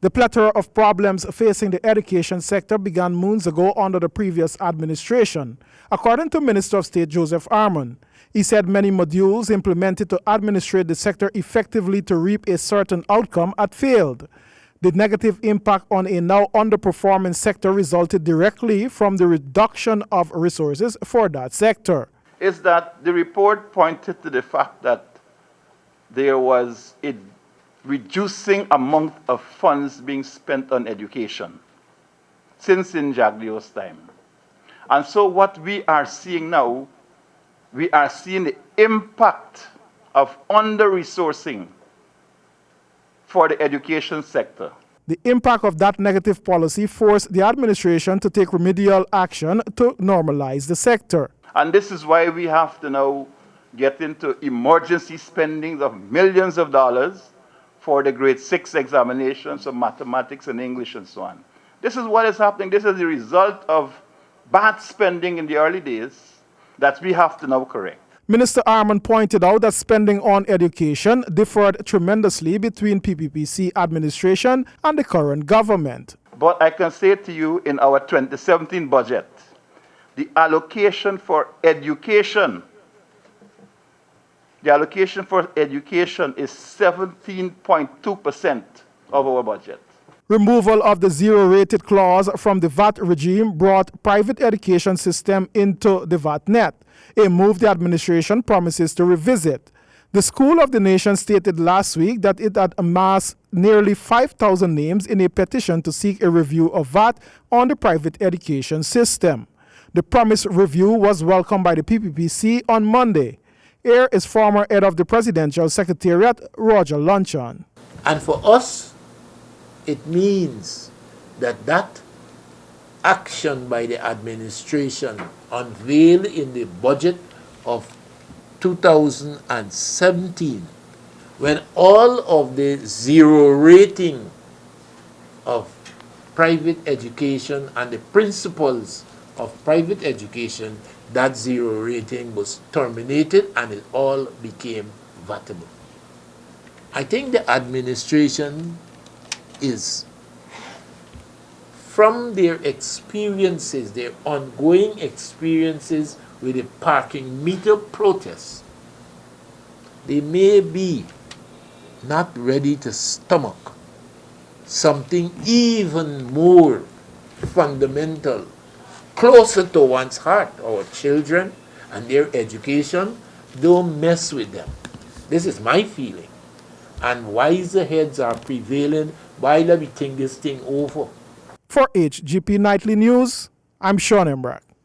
The plethora of problems facing the education sector began moons ago under the previous administration. According to Minister of State Joseph Armon, he said many modules implemented to administrate the sector effectively to reap a certain outcome had failed. The negative impact on a now underperforming sector resulted directly from the reduction of resources for that sector. Is that the report pointed to the fact that there was a reducing amount of funds being spent on education since in Jaglio's time. And so what we are seeing now, we are seeing the impact of under-resourcing for the education sector. The impact of that negative policy forced the administration to take remedial action to normalize the sector. And this is why we have to now get into emergency spendings of millions of dollars for the grade 6 examinations of mathematics and English and so on. This is what is happening. This is the result of bad spending in the early days that we have to now correct. Minister Armon pointed out that spending on education differed tremendously between PPPC administration and the current government. But I can say to you, in our 2017 budget, the allocation for education is 17.2% of our budget. Removal of the zero-rated clause from the VAT regime brought private education system into the VAT net, a move the administration promises to revisit. The School of the Nation stated last week that it had amassed nearly 5,000 names in a petition to seek a review of VAT on the private education system. The promised review was welcomed by the PPPC on Monday. Here is former head of the Presidential Secretariat, Roger Luncheon. And for us, it means that that action by the administration unveiled in the budget of 2017, when all of the zero rating of private education and the principles of private education, that zero rating was terminated and it all became VATable. I think the administration is, from their experiences, their ongoing experiences with the parking meter protests, they may be not ready to stomach something even more fundamental, closer to one's heart. Our children and their education, don't mess with them. This is my feeling. And wiser heads are prevailing. Why let me think this thing over? For HGP Nightly News, I'm Sean Embrack.